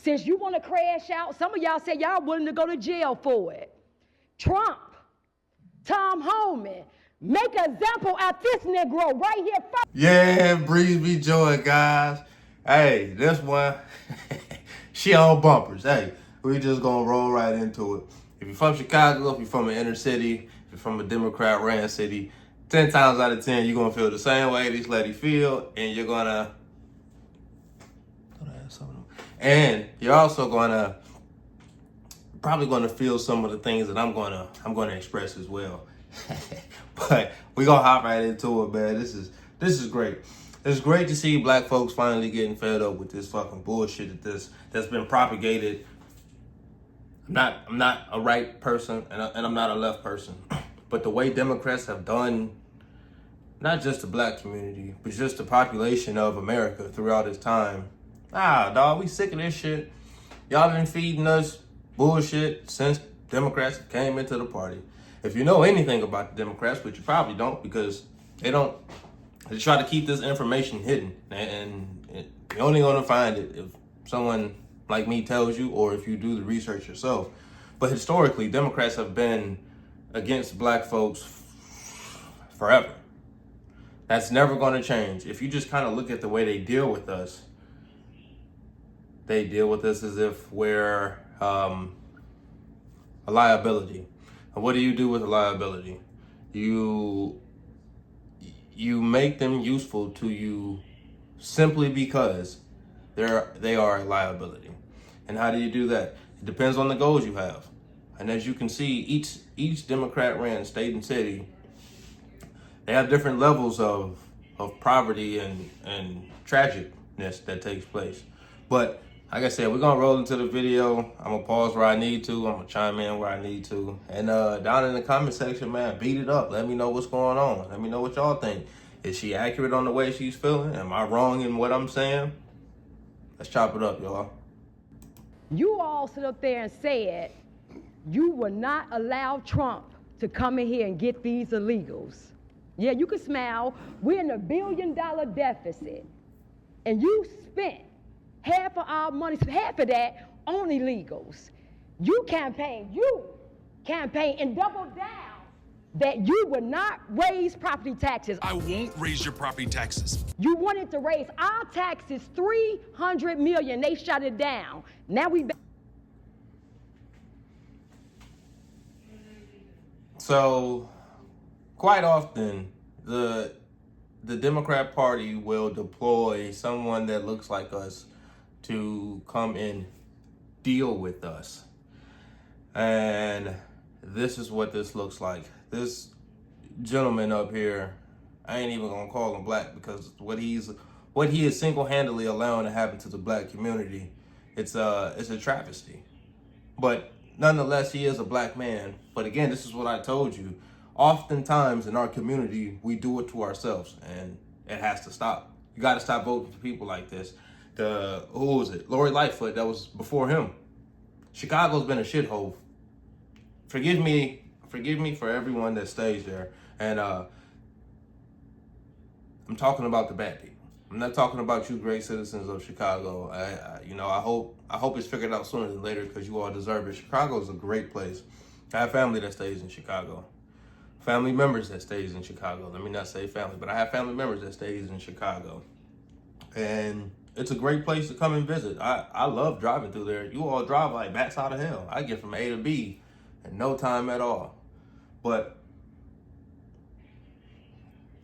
Since you want to crash out, some of y'all say y'all willing to go to jail for it. Trump, Tom Homan, make an example out this Negro right here first. Yeah, Breeze be joy, guys. Hey, this one, she on bumpers. Hey, we just gonna roll right into it. If you're from Chicago, if you're from an inner city, if you're from a Democrat-ran city, 10 times out of 10, you're gonna feel the same way this lady feel, and you're gonna, and you're also probably gonna feel some of the things that I'm gonna express as well. But we gonna hop right into it, man. This is great. It's great to see black folks finally getting fed up with this fucking bullshit that's been propagated. I'm not a right person and I'm not a left person, but the way Democrats have done, not just the black community, but just the population of America throughout this time. Dog, we sick of this shit. Y'all been feeding us bullshit since Democrats came into the party. If you know anything about the Democrats, which you probably don't, because they try to keep this information hidden, and you're only gonna find it if someone like me tells you, or if you do the research yourself. But historically, Democrats have been against black folks forever. That's never gonna change. If you just kind of look at the way they deal with us, they deal with us as if we're a liability. And what do you do with a liability? You make them useful to you simply because they are a liability. And how do you do that? It depends on the goals you have. And as you can see, each Democrat-ran state and city, they have different levels of poverty and tragicness that takes place. But like I said, we're gonna roll into the video. I'm gonna pause where I need to. I'm gonna chime in where I need to. And down in the comment section, man, beat it up. Let me know what's going on. Let me know what y'all think. Is she accurate on the way she's feeling? Am I wrong in what I'm saying? Let's chop it up, y'all. You all sit up there and said you will not allow Trump to come in here and get these illegals. Yeah, you can smile. We're in $1 billion deficit. And you spent half of our money, half of that on illegals. You campaign and double down that you would not raise property taxes. I won't raise your property taxes. You wanted to raise our taxes $300 million. They shut it down. Now we back. So quite often the Democrat Party will deploy someone that looks like us to come and deal with us. And this is what this looks like. This gentleman up here, I ain't even gonna call him black, because what he is single-handedly allowing to happen to the black community, it's a travesty. But nonetheless, he is a black man. But again, this is what I told you. Oftentimes in our community, we do it to ourselves, and it has to stop. You gotta stop voting for people like this. Who was it? Lori Lightfoot, that was before him. Chicago's been a shithole. Forgive me for everyone that stays there. And I'm talking about the bad people. I'm not talking about you great citizens of Chicago. I hope it's figured out sooner than later, because you all deserve it. Chicago is a great place. I have family that stays in Chicago. Family members that stays in Chicago. Let me not say family, but I have family members that stays in Chicago. And it's a great place to come and visit. I love driving through there. You all drive like bats out of hell. I get from A to B in no time at all. But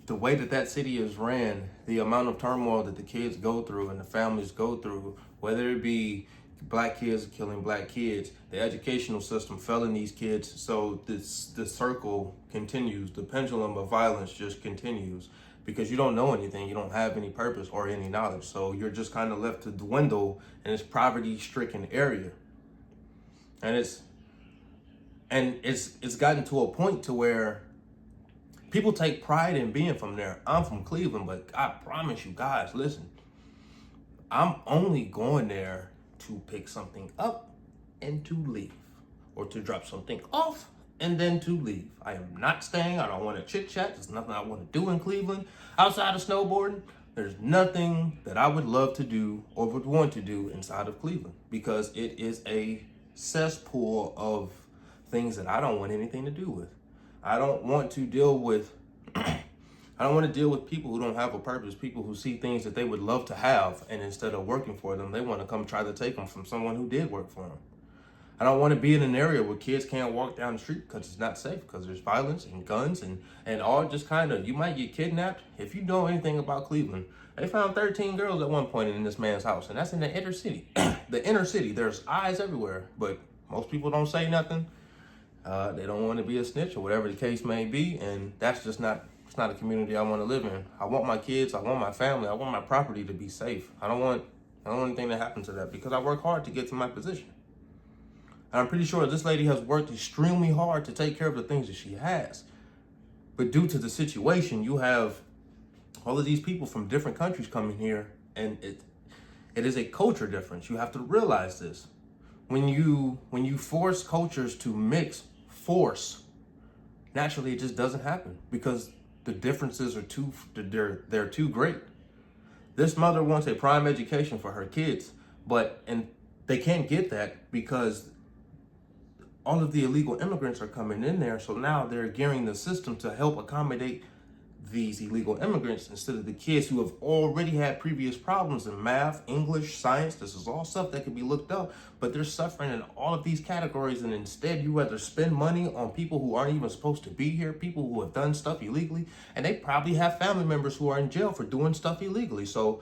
the way that city is ran, the amount of turmoil that the kids go through and the families go through, whether it be black kids killing black kids, the educational system failing these kids, so the circle continues. The pendulum of violence just continues, because you don't know anything, you don't have any purpose or any knowledge, so you're just kind of left to dwindle in this poverty-stricken area. And it's gotten to a point to where people take pride in being from there. I'm from Cleveland, but I promise you guys, listen, I'm only going there to pick something up and to leave, or to drop something off and then to leave. I am not staying. I don't want to chit chat. There's nothing I want to do in Cleveland outside of snowboarding. There's nothing that I would love to do or would want to do inside of Cleveland because it is a cesspool of things that I don't want anything to do with. I don't want to deal with I don't want to deal with people who don't have a purpose, people who see things that they would love to have, and instead of working for them, they want to come try to take them from someone who did work for them. I don't want to be in an area where kids can't walk down the street because it's not safe, because there's violence and guns and all just kind of, you might get kidnapped. If you know anything about Cleveland, they found 13 girls at one point in this man's house, and that's in the inner city. The inner city, there's eyes everywhere, but most people don't say nothing. They don't want to be a snitch or whatever the case may be, and that's just not, it's not a community I want to live in. I want my kids, I want my family, I want my property to be safe. I don't want anything to happen to that because I work hard to get to my position. And I'm pretty sure this lady has worked extremely hard to take care of the things that she has. But due to the situation, you have all of these people from different countries coming here, and it is a culture difference. You have to realize this. When you force cultures to mix force, naturally it just doesn't happen because the differences are they're too great. This mother wants a prime education for her kids, and they can't get that because all of the illegal immigrants are coming in there. So now they're gearing the system to help accommodate these illegal immigrants instead of the kids who have already had previous problems in math, English, science. This is all stuff that can be looked up, but they're suffering in all of these categories. And instead you rather spend money on people who aren't even supposed to be here, people who have done stuff illegally, and they probably have family members who are in jail for doing stuff illegally. So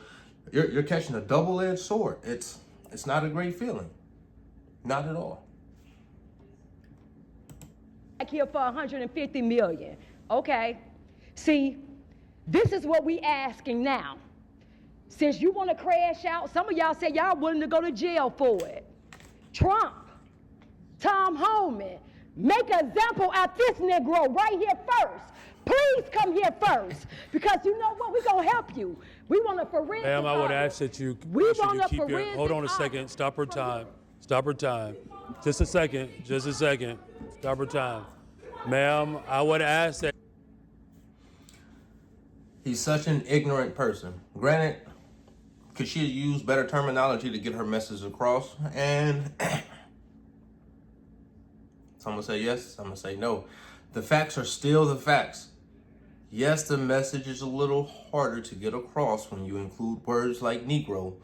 you're catching a double-edged sword. It's not a great feeling. Not at all. Here for 150 million. Okay. See, this is what we asking now. Since you want to crash out, some of y'all say y'all willing to go to jail for it. Trump, Tom Homan, make an example out this Negro right here first. Please come here first, because you know what? We're going to help you. We want a forensic Ma'am, I would ask that you keep your, hold on a second, stop her time. Stop her time. Just a second. Stop her time. Ma'am, I would ask that. He's such an ignorant person. Granted, could she have used better terminology to get her message across? And some will say yes, some will say no. The facts are still the facts. Yes, the message is a little harder to get across when you include words like Negro,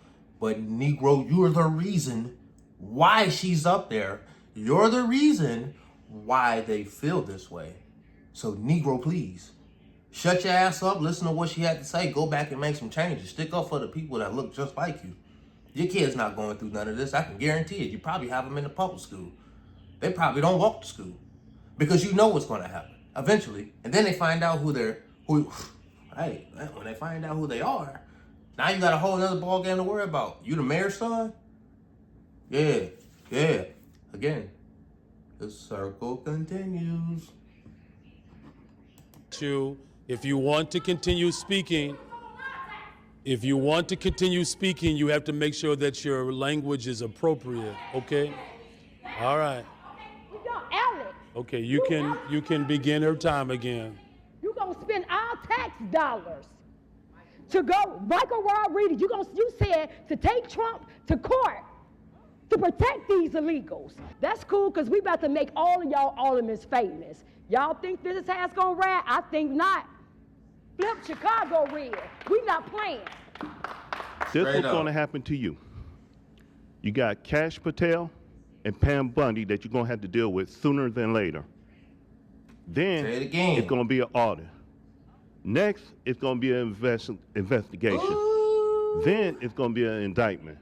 but Negro, you're the reason why she's up there. You're the reason why they feel this way. So Negro, please, shut your ass up, listen to what she had to say, go back and make some changes. Stick up for the people that look just like you. Your kid's not going through none of this. I can guarantee it. You probably have them in the public school. They probably don't walk to school because you know what's going to happen eventually. And then they find out when they find out who they are, now you got a whole other ball game to worry about. You the mayor's son? Yeah. Again, the circle continues. If you want to continue speaking, you have to make sure that your language is appropriate, okay? All right. Alex. Okay, you can begin her time again. You're going to spend our tax dollars to go, Michael Rodriguez, you said to take Trump to court to protect these illegals. That's cool, because we about to make all of y'all aldermen famous. Y'all think this is how it's going to ride? I think not. Flip Chicago red. We not playing. This is going to happen to you. You got Kash Patel and Pam Bundy that you're going to have to deal with sooner than later. Then it's going to be an audit. Next, it's going to be an investigation. Ooh. Then it's going to be an indictment.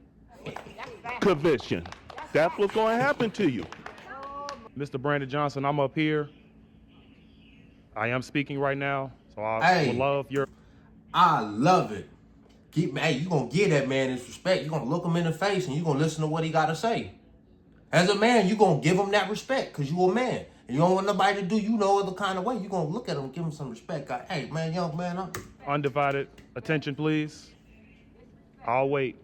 Conviction. That's what's going to happen to you. Mr. Brandon Johnson, I'm up here. I am speaking right now, so I would love your... I love it. You going to give that man his respect. You're going to look him in the face and you're going to listen to what he got to say. As a man, you're going to give him that respect because you're a man. And you don't want nobody to do you no other kind of way. You're going to look at him and give him some respect. Hey, man, young man. Undivided attention, please. I'll wait.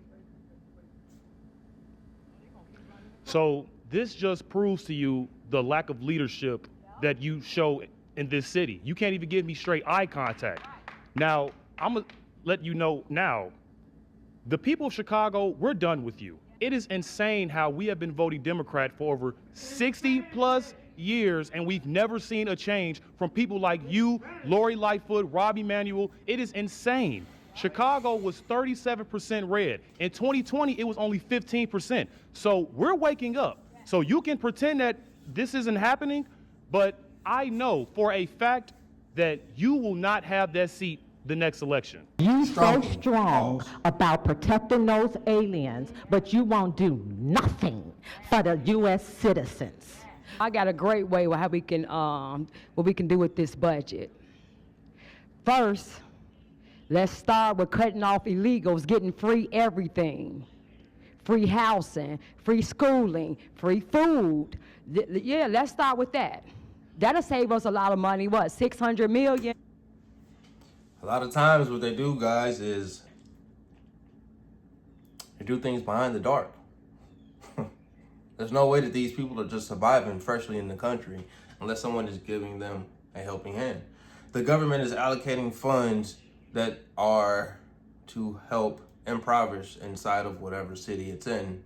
So this just proves to you the lack of leadership that you show in this city. You can't even give me straight eye contact. Now, let you know now, the people of Chicago, we're done with you. It is insane how we have been voting Democrat for over 60 plus years, and we've never seen a change from people like you, Lori Lightfoot, Robbie Manuel. It is insane. Chicago was 37% red. In 2020, it was only 15%. So we're waking up. So you can pretend that this isn't happening, but I know for a fact that you will not have that seat the next election. You so strong about protecting those aliens, but you won't do nothing for the U.S. citizens. I got a great way how we can, what we can do with this budget. First, let's start with cutting off illegals, getting free everything. Free housing, free schooling, free food. Yeah, let's start with that. That'll save us a lot of money, what, $600 million? A lot of times what they do, guys, is they do things behind the dark. There's no way that these people are just surviving freshly in the country unless someone is giving them a helping hand. The government is allocating funds that are to help impoverished inside of whatever city it's in.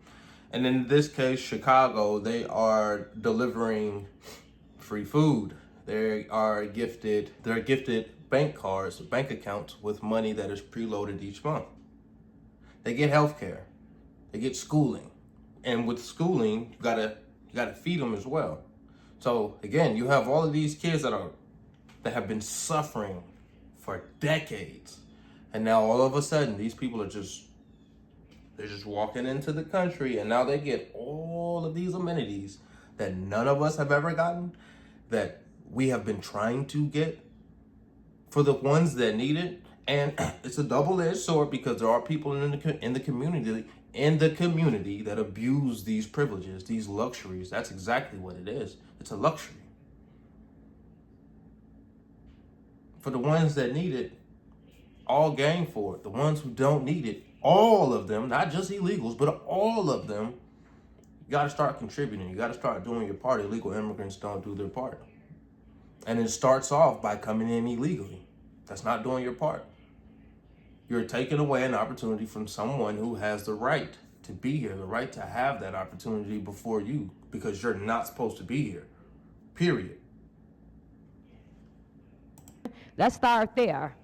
And in this case, Chicago, they are delivering free food. They're gifted bank cards, bank accounts with money that is preloaded each month. They get health care. They get schooling. And with schooling, you gotta feed them as well. So again, you have all of these kids that have been suffering for decades. And now all of a sudden, these people are just walking into the country, and now they get all of these amenities that none of us have ever gotten, that we have been trying to get for the ones that need it. And it's a double-edged sword because there are people in the community that abuse these privileges, these luxuries. That's exactly what it is. It's a luxury. For the ones that need it, all game for it. The ones who don't need it, all of them, not just illegals, but all of them, you got to start contributing. You got to start doing your part. Illegal immigrants don't do their part. And it starts off by coming in illegally. That's not doing your part. You're taking away an opportunity from someone who has the right to be here, the right to have that opportunity before you, because you're not supposed to be here, period. Let's start there.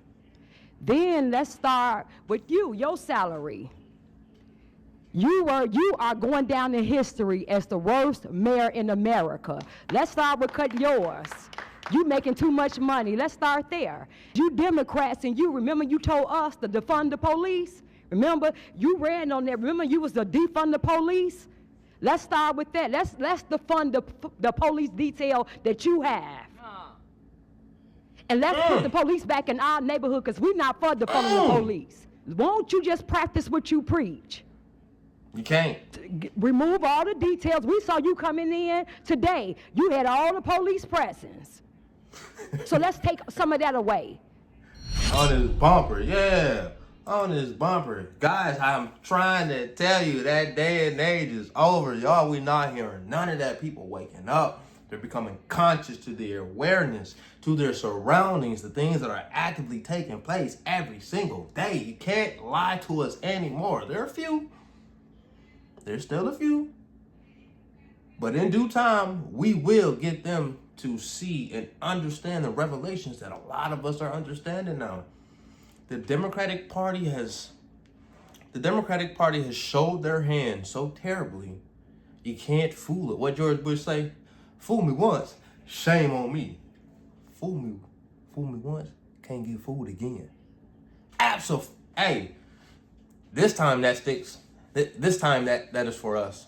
Then let's start with your salary. You are going down in history as the worst mayor in America. Let's start with cutting yours. You making too much money. Let's start there. You Democrats, and you remember you told us to defund the police? Remember, you ran on that. Remember, you was to defund the police? Let's start with that. Let's defund the police detail that you have. And let's put the police back in our neighborhood, because we're not for defunding the police. Won't you just practice what you preach? You can't. Remove all the details. We saw you coming in today. You had all the police presence. So let's take some of that away. On his bumper, yeah. On his bumper. Guys, I'm trying to tell you that day and age is over. Y'all, we not hearing none of that. People waking up. They're becoming conscious to their awareness, to their surroundings, the things that are actively taking place every single day. You can't lie to us anymore. There are a few. There's still a few. But in due time, we will get them to see and understand the revelations that a lot of us are understanding now. The Democratic Party has showed their hand so terribly, you can't fool it. What George Bush say? Fool me once, shame on me. Fool me once, can't get fooled again. Absolutely. Hey, this time that sticks. This time that is for us.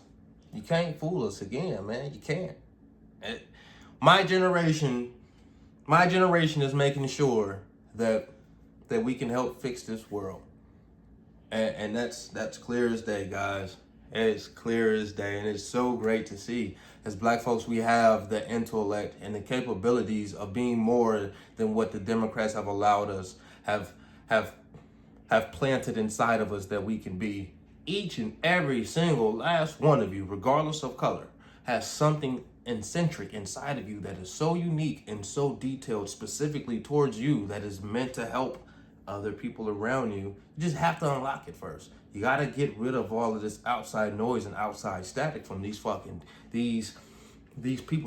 You can't fool us again, man. You can't. My generation is making sure that we can help fix this world. And that's clear as day, guys. It's clear as day, and it's so great to see. As Black folks, we have the intellect and the capabilities of being more than what the Democrats have allowed us, have planted inside of us that we can be. Each and every single last one of you, regardless of color, has something eccentric inside of you that is so unique and so detailed specifically towards you that is meant to help other people around you. You just have to unlock it first. You gotta get rid of all of this outside noise and outside static from these people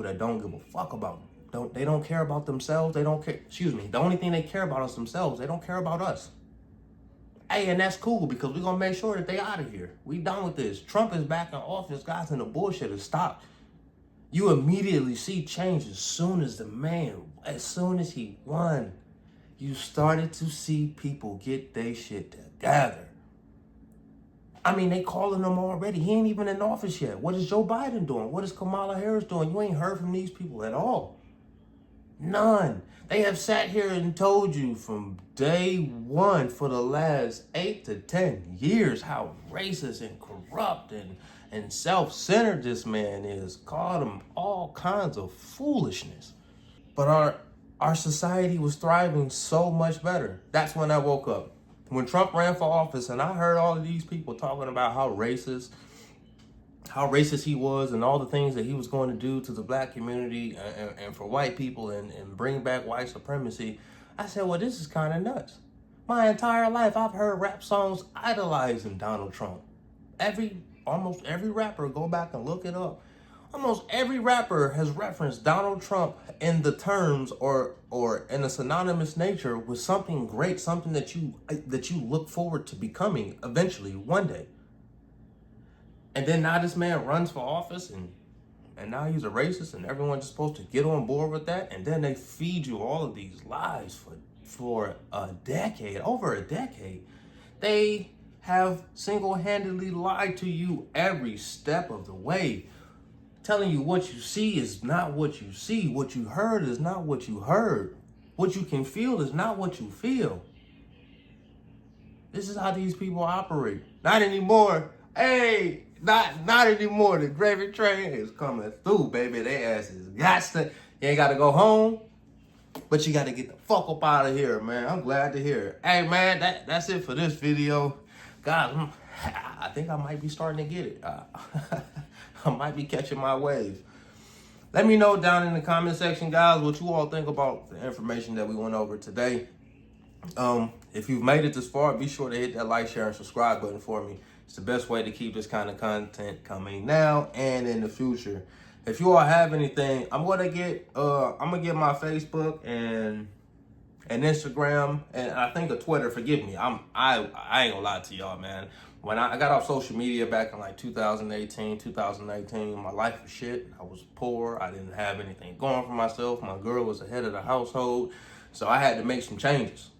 that don't give a fuck about them. They don't care about themselves. They don't care. Excuse me. The only thing they care about is themselves. They don't care about us. Hey, and that's cool because we're gonna make sure that they out of here. We done with this. Trump is back in office, guys, and the bullshit has stopped. You immediately see change as soon as he won. You started to see people get their shit together. I mean, they calling him already. He ain't even in office yet. What is Joe Biden doing? What is Kamala Harris doing? You ain't heard from these people at all. None. They have sat here and told you from day one for the last 8 to 10 years how racist and corrupt and self-centered this man is. Called him all kinds of foolishness. But our society was thriving so much better. That's when I woke up. When Trump ran for office and I heard all of these people talking about how racist he was and all the things that he was going to do to the black community and for white people and bring back white supremacy, I said, well, this is kind of nuts. My entire life, I've heard rap songs idolizing Donald Trump. Almost every rapper, go back and look it up. Almost every rapper has referenced Donald Trump in the terms or in a synonymous nature with something great, something that you look forward to becoming eventually one day. And then now this man runs for office and now he's a racist and everyone's just supposed to get on board with that. And then they feed you all of these lies for a decade, over a decade. They have single-handedly lied to you every step of the way. Telling you what you see is not what you see. What you heard is not what you heard. What you can feel is not what you feel. This is how these people operate. Not anymore. Hey, not anymore. The gravy train is coming through, baby. They asses you ain't got to go home, but you got to get the fuck up out of here, man. I'm glad to hear it. Hey, man, that's it for this video. Guys, I think I might be starting to get it. I might be catching my wave. Let me know down in the comment section, guys, what you all think about the information that we went over today. If you've made it this far, be sure to hit that like, share, and subscribe button for me. It's the best way to keep this kind of content coming now and in the future. If you all have anything, I'm gonna get my Facebook and Instagram and I think a Twitter. Forgive me. I ain't gonna lie to y'all, man. When I got off social media back in like 2018, 2019, my life was shit. I was poor. I didn't have anything going for myself. My girl was the head of the household. So I had to make some changes.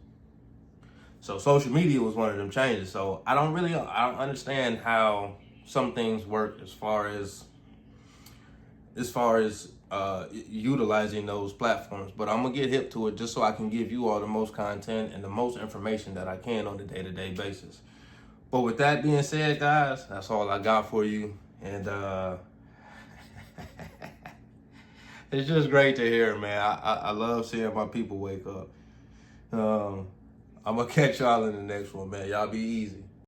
So social media was one of them changes. So I don't understand how some things work as far as utilizing those platforms, but I'm gonna get hip to it just so I can give you all the most content and the most information that I can on a day-to-day basis. But with that being said, guys, that's all I got for you. And it's just great to hear, man. I love seeing my people wake up. I'm gonna catch y'all in the next one, man. Y'all be easy.